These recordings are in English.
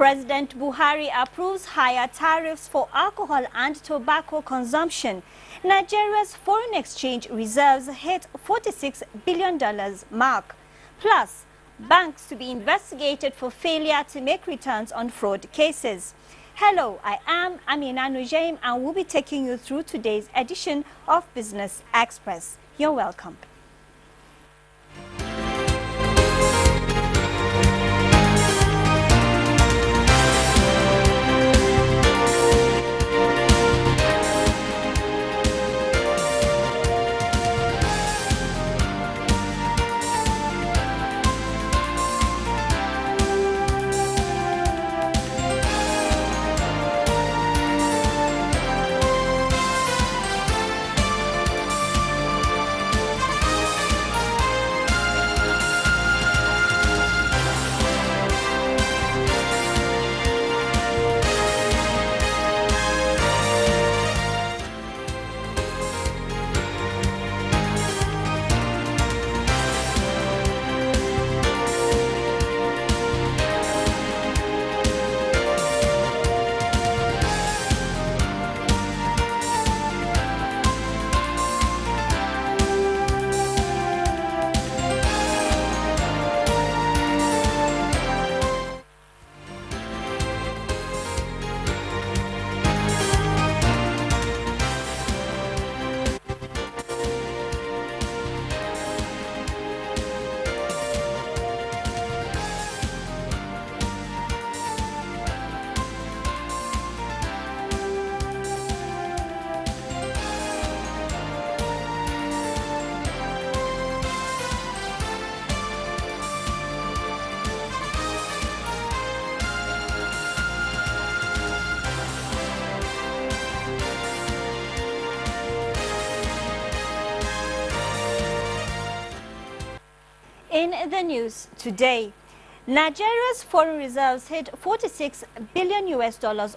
President Buhari approves higher tariffs for alcohol and tobacco consumption. Nigeria's foreign exchange reserves hit $46 billion mark. Plus, banks to be investigated for failure to make returns on fraud cases. Hello, I am Amina Nujaim and we'll be taking you through today's edition of Business Express. You're welcome. In the news today, Nigeria's foreign reserves hit $46 billion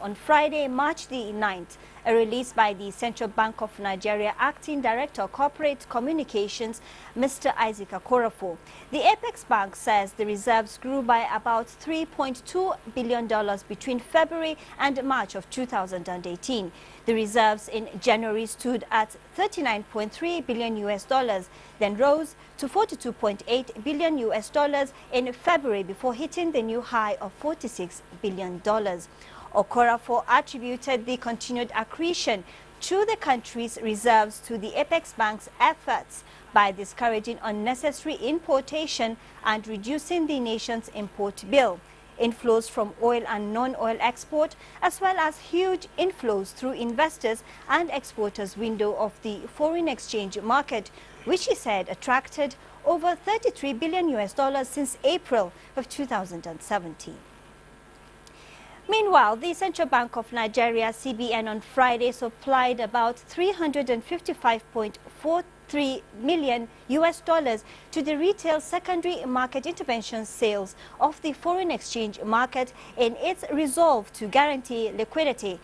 on Friday, March the 9th. A release by the Central Bank of Nigeria Acting Director Corporate Communications, Mr. Isaac Okorofo. The Apex Bank says the reserves grew by about $3.2 billion between February and March of 2018. The reserves in January stood at $39.3 billion, then rose to $42.8 billion in February before hitting the new high of $46 billion. Okorofo attributed the continued accretion to the country's reserves to the Apex Bank's efforts by discouraging unnecessary importation and reducing the nation's import bill. Inflows from oil and non-oil export, as well as huge inflows through investors and exporters window of the foreign exchange market, which he said attracted over $33 billion since April of 2017. Meanwhile, the Central Bank of Nigeria, CBN, on Friday supplied about $355.43 million to the retail secondary market intervention sales of the foreign exchange market in its resolve to guarantee liquidity.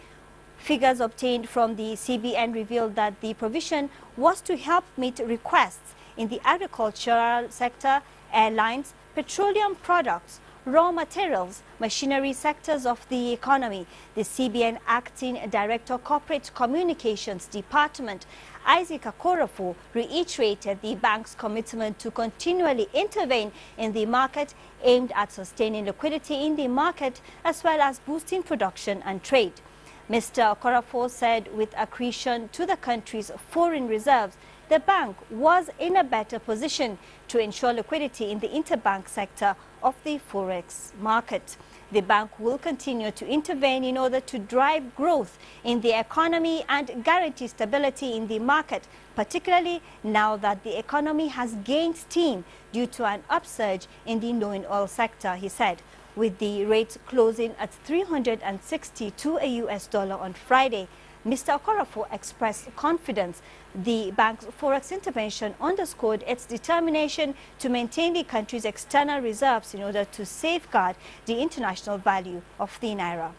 Figures obtained from the CBN revealed that the provision was to help meet requests in the agricultural sector, airlines, petroleum products, raw materials, machinery sectors of the economy. The CBN Acting Director Corporate Communications Department, Isaac Okorofo, reiterated the bank's commitment to continually intervene in the market aimed at sustaining liquidity in the market as well as boosting production and trade. Mr. Okorofo said with accretion to the country's foreign reserves, the bank was in a better position to ensure liquidity in the interbank sector of the forex market. The bank will continue to intervene in order to drive growth in the economy and guarantee stability in the market, particularly now that the economy has gained steam due to an upsurge in the non-oil sector, he said. With the rate closing at 360 to a US dollar on Friday, Mr. Okorofo expressed confidence. The bank's forex intervention underscored its determination to maintain the country's external reserves in order to safeguard the international value of the naira.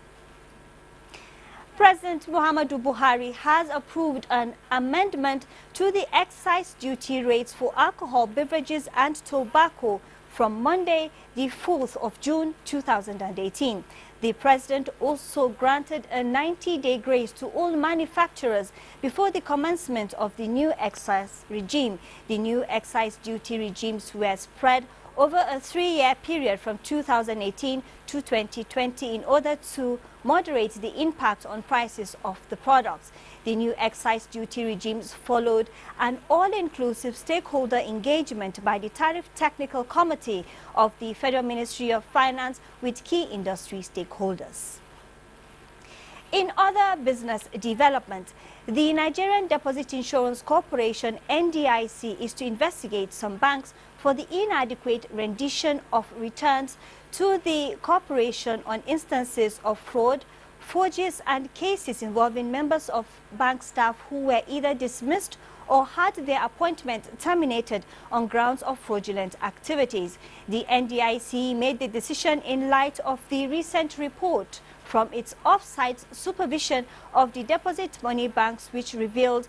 President Muhammadu Buhari has approved an amendment to the excise duty rates for alcohol beverages and tobacco from Monday, the 4th of June 2018. The president also granted a 90-day grace to all manufacturers before the commencement of the new excise regime. The new excise duty regimes were spread over a 3-year period from 2018 to 2020 in order to moderate the impact on prices of the products. The new excise duty regimes followed an all-inclusive stakeholder engagement by the Tariff Technical Committee of the Federal Ministry of Finance with key industry stakeholders. In other business development, the Nigerian Deposit Insurance Corporation (NDIC) is to investigate some banks for the inadequate rendition of returns to the corporation on instances of fraud, forgeries and cases involving members of bank staff who were either dismissed or had their appointment terminated on grounds of fraudulent activities. The NDIC made the decision in light of the recent report from its off-site supervision of the deposit money banks, which revealed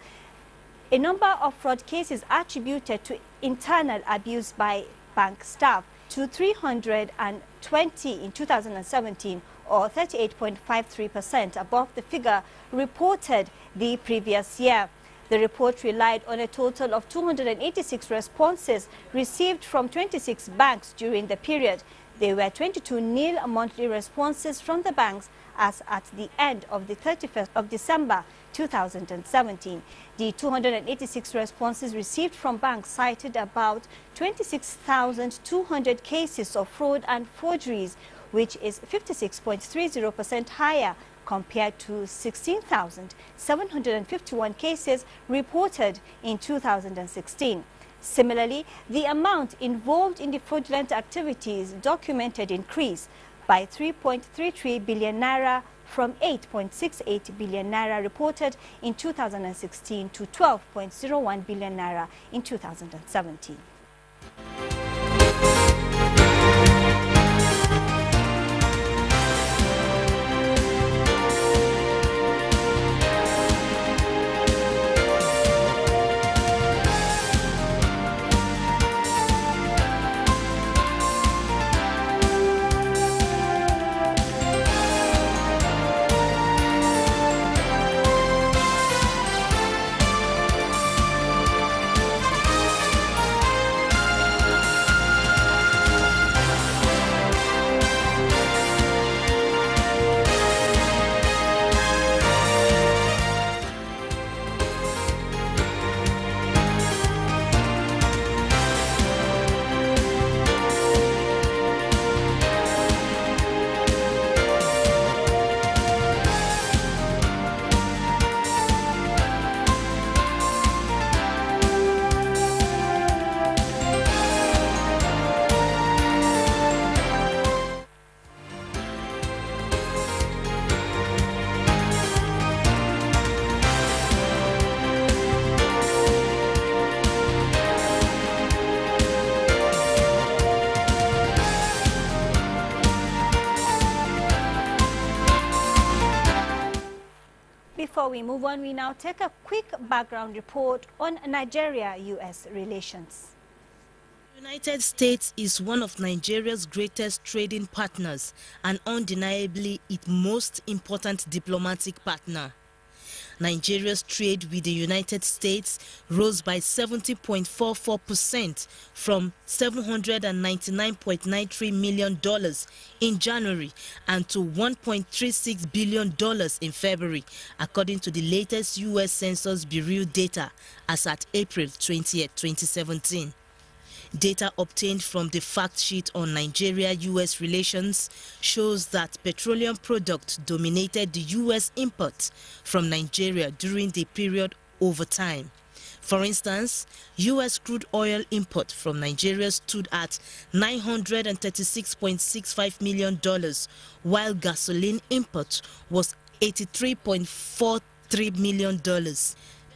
a number of fraud cases attributed to internal abuse by bank staff to 320 in 2017, or 38.53% above the figure reported the previous year. The report relied on a total of 286 responses received from 26 banks during the period. There were 22 nil monthly responses from the banks as at the end of the 31st of December 2017. The 286 responses received from banks cited about 26,200 cases of fraud and forgeries, which is 56.30% higher compared to 16,751 cases reported in 2016. Similarly, the amount involved in the fraudulent activities documented increased by 3.33 billion naira from 8.68 billion naira reported in 2016 to 12.01 billion naira in 2017. Before we move on, we now take a quick background report on Nigeria-US relations. The United States is one of Nigeria's greatest trading partners and undeniably its most important diplomatic partner. Nigeria's trade with the United States rose by 70.44% from $799.93 million in January and to $1.36 billion in February, according to the latest U.S. Census Bureau data as at April 20, 2017. Data obtained from the fact sheet on Nigeria-US relations shows that petroleum products dominated the U.S. imports from Nigeria during the period over time. For instance, U.S. crude oil import from Nigeria stood at $936.65 million, while gasoline import was $83.43 million.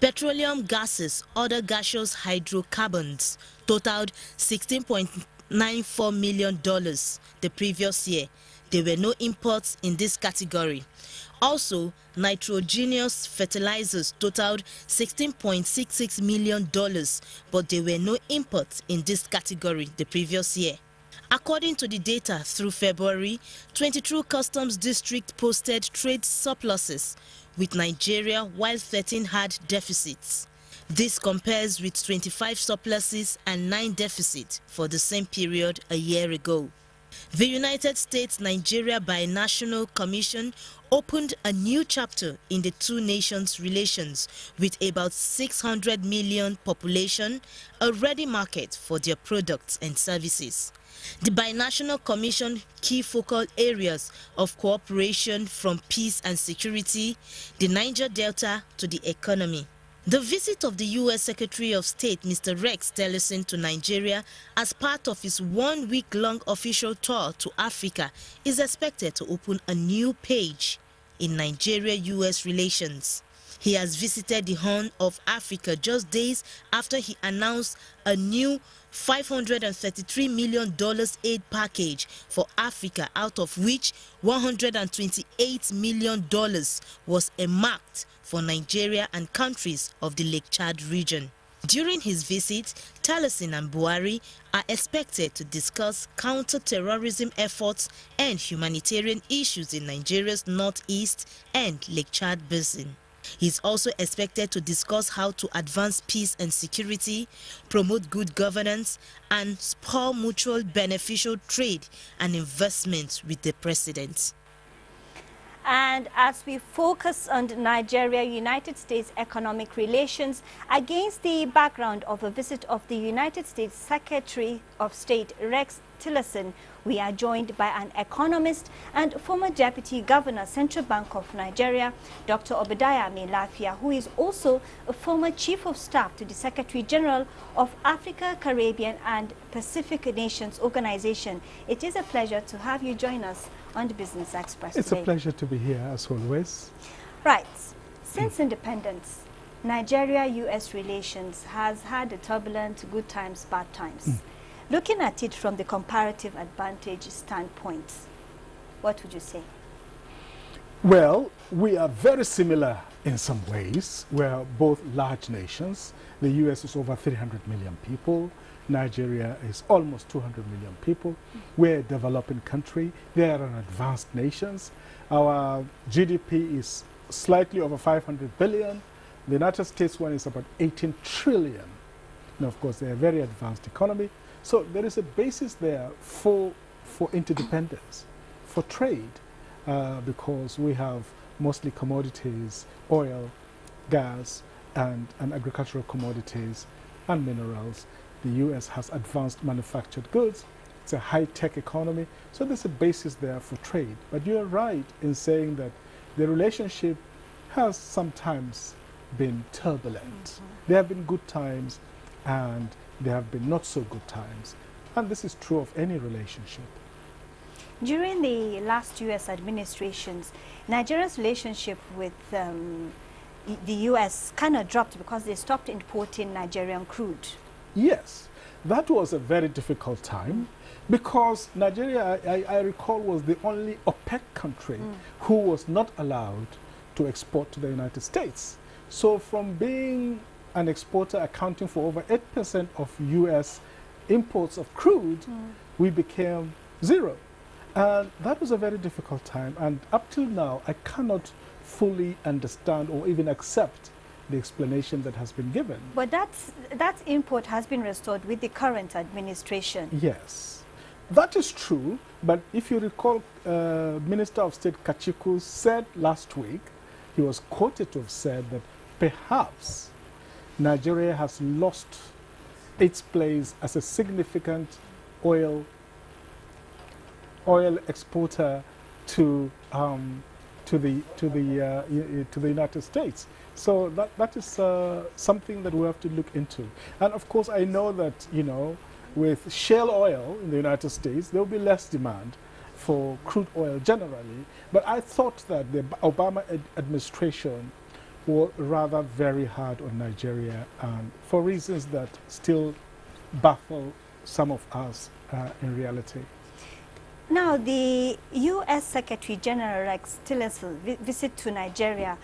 Petroleum gases, other gaseous hydrocarbons, totaled $16.94 million the previous year. There were no imports in this category. Also, nitrogenous fertilizers totaled $16.66 million, but there were no imports in this category the previous year. According to the data through February, 22 customs districts posted trade surpluses with Nigeria, while 13 had deficits. This compares with 25 surpluses and 9 deficits for the same period a year ago. The United States-Nigeria Binational Commission opened a new chapter in the two nations' relations with about 600 million population, a ready market for their products and services. The Binational Commission key focal areas of cooperation from peace and security, the Niger Delta to the economy. The visit of the U.S. Secretary of State, Mr. Rex Tillerson, to Nigeria as part of his one-week-long official tour to Africa is expected to open a new page in Nigeria-U.S. relations. He has visited the Horn of Africa just days after he announced a new $533 million aid package for Africa, out of which $128 million was earmarked for Nigeria and countries of the Lake Chad region. During his visit, Tillerson and Buhari are expected to discuss counter-terrorism efforts and humanitarian issues in Nigeria's northeast and Lake Chad basin. He is also expected to discuss how to advance peace and security, promote good governance, and spur mutual beneficial trade and investments with the president. And as we focus on Nigeria-United States economic relations against the background of a visit of the United States Secretary of State Rex Tillerson, we are joined by an economist and former Deputy Governor, Central Bank of Nigeria, Dr. Obadiah Lafia, who is also a former Chief of Staff to the Secretary General of Africa, Caribbean and Pacific Nations Organization. It is a pleasure to have you join us on the Business Express It's today. a pleasure to be here, as always. Right. Since independence, Nigeria-U.S. relations has had a turbulent good times, bad times. Looking at it from the comparative advantage standpoint, what would you say? Well, we are very similar in some ways. We're both large nations. The U.S. is over 300 million people. Nigeria is almost 200 million people. We're a developing country. They are an advanced nations. Our GDP is slightly over 500 billion. The United States one is about 18 trillion. And of course, they're a very advanced economy. So there is a basis there for interdependence, for trade, because we have mostly commodities, oil, gas, and agricultural commodities and minerals. The U.S. has advanced manufactured goods. It's a high-tech economy. So there's a basis there for trade. But you're right in saying that the relationship has sometimes been turbulent. There have been good times and there have been not so good times. And this is true of any relationship. During the last U.S. administrations, Nigeria's relationship with the U.S. kind of dropped because they stopped importing Nigerian crude. Yes, that was a very difficult time because Nigeria, I recall, was the only OPEC country who was not allowed to export to the United States. So from being an exporter accounting for over 8% of U.S. imports of crude, we became zero. And that was a very difficult time. And up till now, I cannot fully understand or even accept the explanation that has been given. But that import has been restored with the current administration. Yes, that is true. But if you recall, Minister of State Kachiku said last week, he was quoted to have said that perhaps Nigeria has lost its place as a significant oil exporter to the United States. So that is something that we have to look into. And of course, I know that, you know, with shale oil in the United States, there will be less demand for crude oil generally. But I thought that the Obama administration were rather very hard on Nigeria, and for reasons that still baffle some of us in reality. Now, the U.S. Secretary General Rex Tillerson visit to Nigeria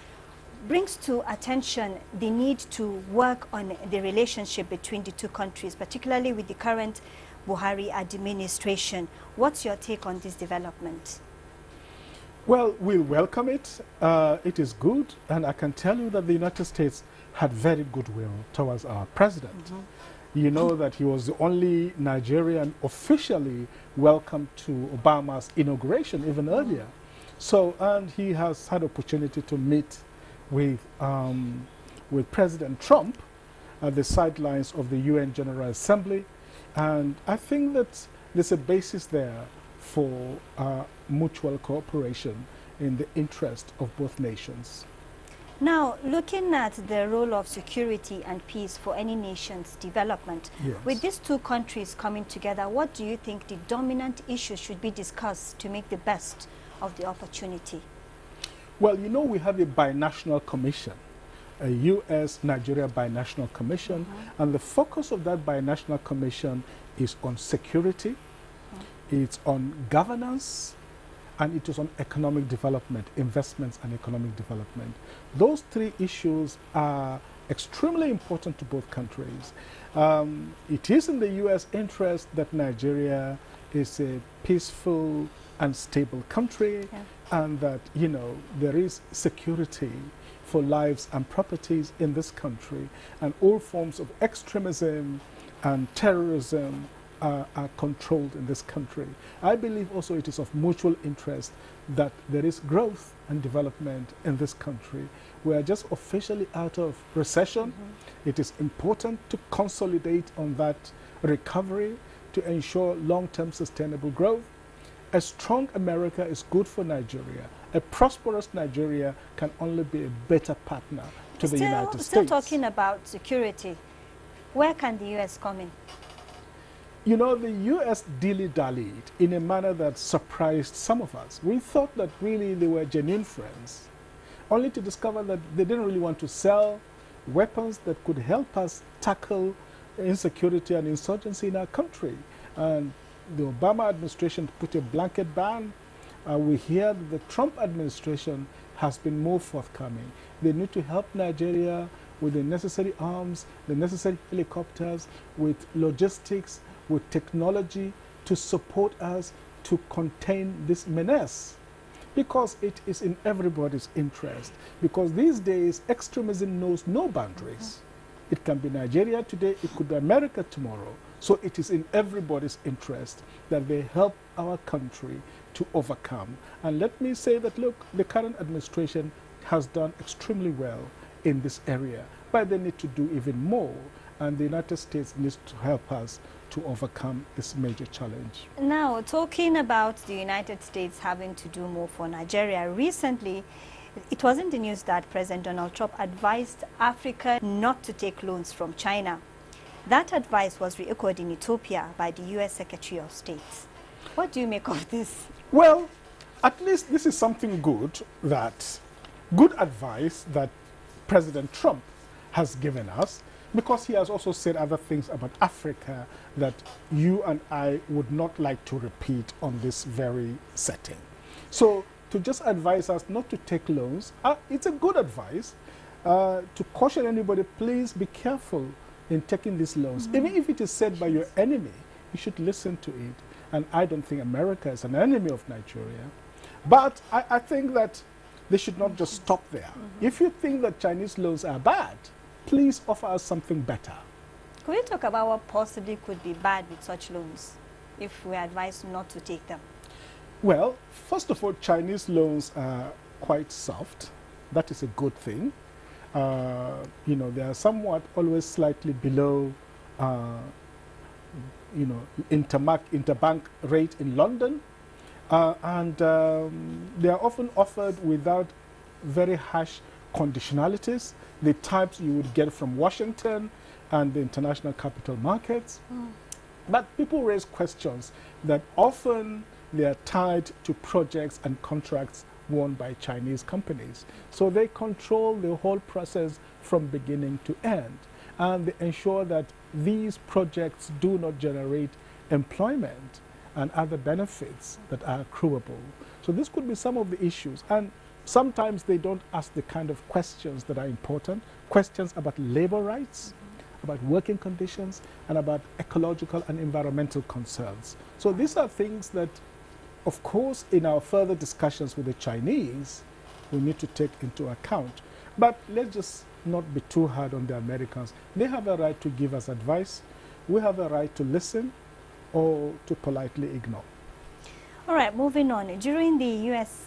brings to attention the need to work on the relationship between the two countries, particularly with the current Buhari administration. What's your take on this development? Well, we'll welcome it. It is good, and I can tell you that the United States had very goodwill towards our president. You know that he was the only Nigerian officially welcomed to Obama's inauguration even earlier. So, and he has had opportunity to meet with President Trump at the sidelines of the UN General Assembly. And I think that there's a basis there for mutual cooperation in the interest of both nations. Now, looking at the role of security and peace for any nation's development, yes. With these two countries coming together, what do you think the dominant issues should be discussed to make the best of the opportunity? Well, you know, we have a binational commission, a U.S.-Nigeria binational commission, and the focus of that binational commission is on security, it's on governance, and it is on economic development, investments and economic development. Those three issues are extremely important to both countries. It is in the U.S. interest that Nigeria is a peaceful and stable country, and that, you know, there is security for lives and properties in this country, and all forms of extremism and terrorism are controlled in this country. I believe also it is of mutual interest that there is growth and development in this country. We are just officially out of recession. It is important to consolidate on that recovery to ensure long-term sustainable growth. A strong America is good for Nigeria. A prosperous Nigeria can only be a better partner to the United States. Still talking about security, where can the U.S. come in? You know, the U.S. dilly-dallied in a manner that surprised some of us. We thought that really they were genuine friends, only to discover that they didn't really want to sell weapons that could help us tackle insecurity and insurgency in our country. And the Obama administration put a blanket ban. We hear that the Trump administration has been more forthcoming. They need to help Nigeria with the necessary arms, the necessary helicopters, with logistics, with technology to support us to contain this menace, because it is in everybody's interest. Because these days, extremism knows no boundaries. It can be Nigeria today, it could be America tomorrow. So it is in everybody's interest that they help our country to overcome. And let me say that, look, the current administration has done extremely well in this area, but they need to do even more. And the United States needs to help us to overcome this major challenge. Now, talking about the United States having to do more for Nigeria, recently it was in the news that President Donald Trump advised Africa not to take loans from China. That advice was re-echoed in Ethiopia by the U.S. Secretary of State. What do you make of this? Well, at least this is something good advice that President Trump has given us, because he has also said other things about Africa that you and I would not like to repeat on this very setting. So to just advise us not to take loans, it's a good advice. To caution anybody, please be careful in taking these loans. Even if it is said by your enemy, you should listen to it. And I don't think America is an enemy of Nigeria. But I think that they should not just stop there. If you think that Chinese loans are bad, please offer us something better. Could you talk about what possibly could be bad with such loans if we are advised not to take them? Well, first of all, Chinese loans are quite soft. That is a good thing. You know, they are somewhat always slightly below, you know, interbank rate in London. And they are often offered without very harsh conditionalities, the types you would get from Washington and the international capital markets. But people raise questions that often they are tied to projects and contracts won by Chinese companies. So they control the whole process from beginning to end. And they ensure that these projects do not generate employment and other benefits that are accruable. So this could be some of the issues. And sometimes they don't ask the kind of questions that are important, questions about labor rights, about working conditions, and about ecological and environmental concerns. So these are things that, of course, in our further discussions with the Chinese, we need to take into account. But let's just not be too hard on the Americans. They have a right to give us advice. We have a right to listen or to politely ignore. All right, moving on. During the U.S.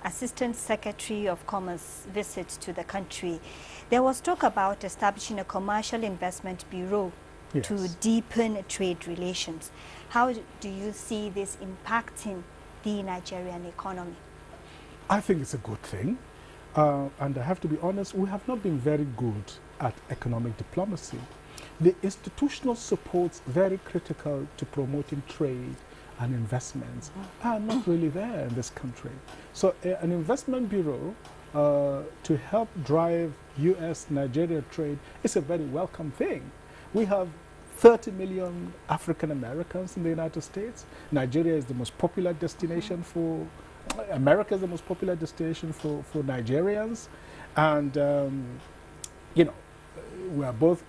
Assistant Secretary of Commerce visit to the country, there was talk about establishing a commercial investment bureau to deepen trade relations. How do you see this impacting the Nigerian economy? I think it's a good thing. And I have to be honest, we have not been very good at economic diplomacy. The institutional supports very critical to promoting trade and investments are not really there in this country. So an investment bureau to help drive U.S.-Nigeria trade is a very welcome thing. We have 30 million African Americans in the United States. Nigeria is the most popular destination for, America is the most popular destination for Nigerians. And, you know, we are both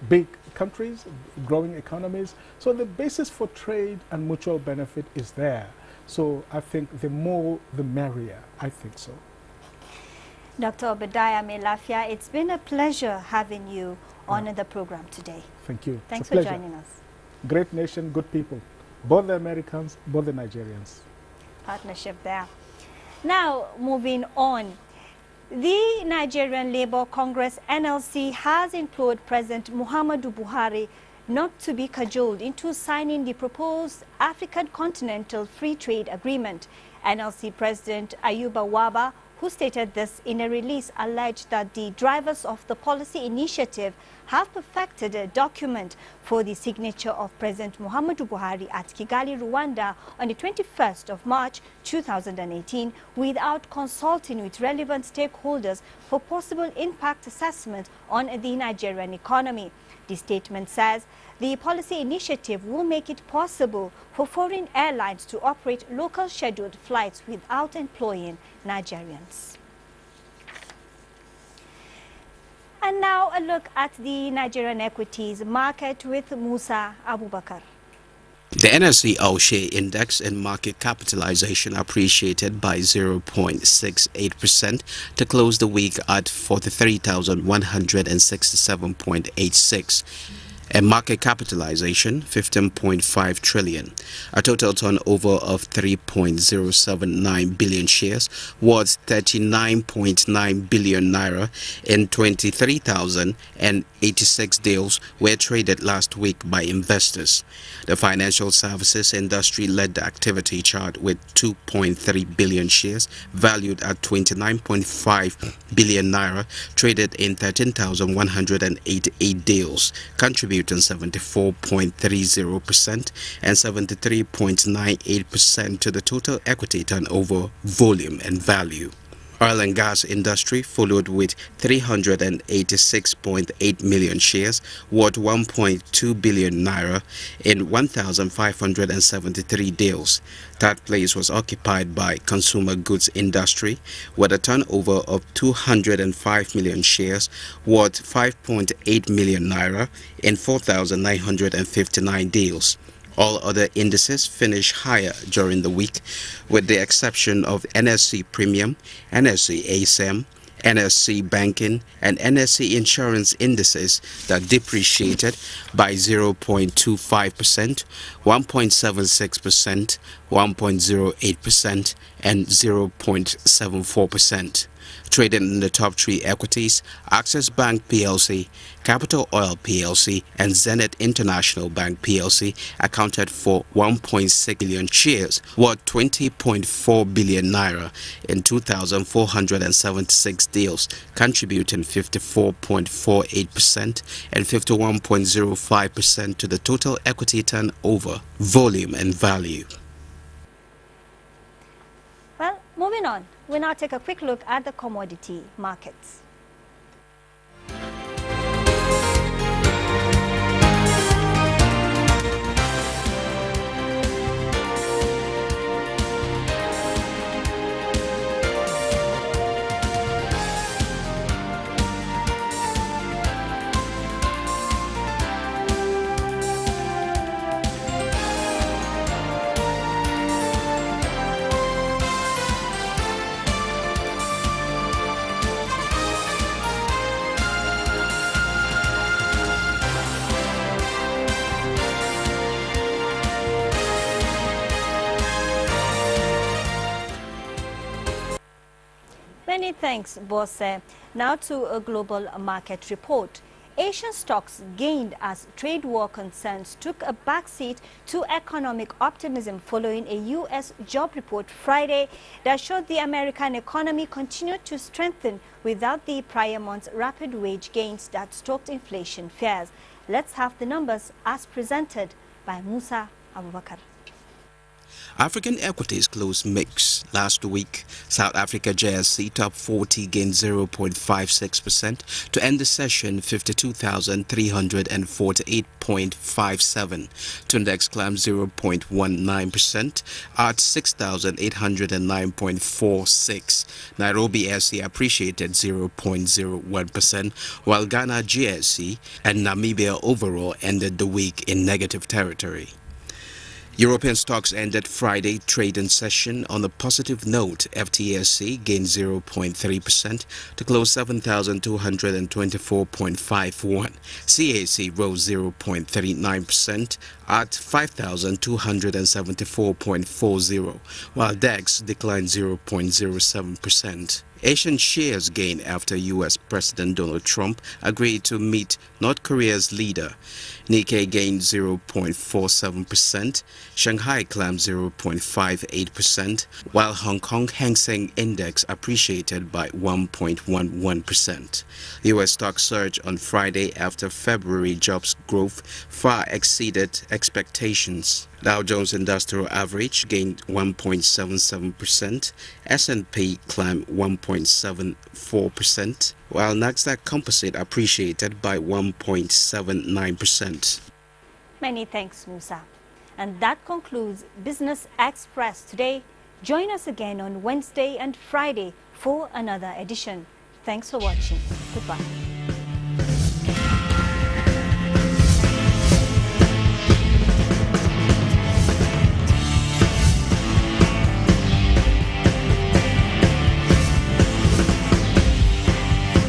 big countries, growing economies. So the basis for trade and mutual benefit is there. So I think the more, the merrier. I think so. Dr. Obadiah Melafia, it's been a pleasure having you on the program today. Thank you. Thanks for joining us. Great nation, good people. Both the Americans, both the Nigerians. Partnership there. Now, moving on. The Nigerian Labour Congress, NLC, has implored President Muhammadu Buhari not to be cajoled into signing the proposed African Continental Free Trade Agreement. NLC President Ayuba Waba, who stated this in a release, alleged that the drivers of the policy initiative have perfected a document for the signature of President Muhammadu Buhari at Kigali, Rwanda on the 21st of March 2018 without consulting with relevant stakeholders for possible impact assessment on the Nigerian economy. The statement says the policy initiative will make it possible for foreign airlines to operate local scheduled flights without employing Nigerians. And now a look at the Nigerian equities market with Musa Abubakar. The NSE All-Share Index and market capitalization appreciated by 0.68% to close the week at 43,167.86. A market capitalization 15.5 trillion, a total turnover of 3.079 billion shares worth 39.9 billion naira in 23,086 deals were traded last week by investors. The financial services industry led the activity chart with 2.3 billion shares valued at 29.5 billion naira traded in 13,188 deals, contributing 74.30% and 73.98% to the total equity turnover volume and value. Oil and gas industry followed with 386.8 million shares worth 1.2 billion naira in 1,573 deals. Third place was occupied by consumer goods industry with a turnover of 205 million shares worth 5.8 million naira in 4,959 deals. All other indices finished higher during the week, with the exception of NSE Premium, NSE ASM, NSE Banking, and NSE Insurance indices that depreciated by 0.25%, 1.76%, 1.08%, and 0.74%. Trading in the top three equities, Access Bank PLC, Capital Oil PLC, and Zenith International Bank PLC accounted for 1.6 billion shares, worth 20.4 billion naira in 2,476 deals, contributing 54.48% and 51.05% to the total equity turnover, volume, and value. Well, moving on, we now take a quick look at the commodity markets. thanks, Boss. Now to a global market report. Asian stocks gained as trade war concerns took a backseat to economic optimism following a U.S. job report Friday that showed the American economy continued to strengthen without the prior month's rapid wage gains that stoked inflation fears. Let's have the numbers as presented by Musa Abubakar. African equities closed mixed last week. South Africa JSE top 40 gained 0.56% to end the session 52,348.57. Tundex climbed 0.19% at 6,809.46. Nairobi SE appreciated 0.01%, while Ghana GSE and Namibia overall ended the week in negative territory. European stocks ended Friday trading session on a positive note. FTSE gained 0.3% to close 7,224.51. CAC rose 0.39% at 5,274.40, while DAX declined 0.07%. Asian shares gained after U.S. President Donald Trump agreed to meet North Korea's leader. Nikkei gained 0.47%, Shanghai climbed 0.58%, while Hong Kong Hang Seng Index appreciated by 1.11%. U.S. stocks surged on Friday after February jobs growth far exceeded expectations. Dow Jones Industrial Average gained 1.77%, S&P climbed 1.74%, while Nasdaq Composite appreciated by 1.79%. Many thanks, Musa. And that concludes Business Express today. Join us again on Wednesday and Friday for another edition. Thanks for watching. Goodbye.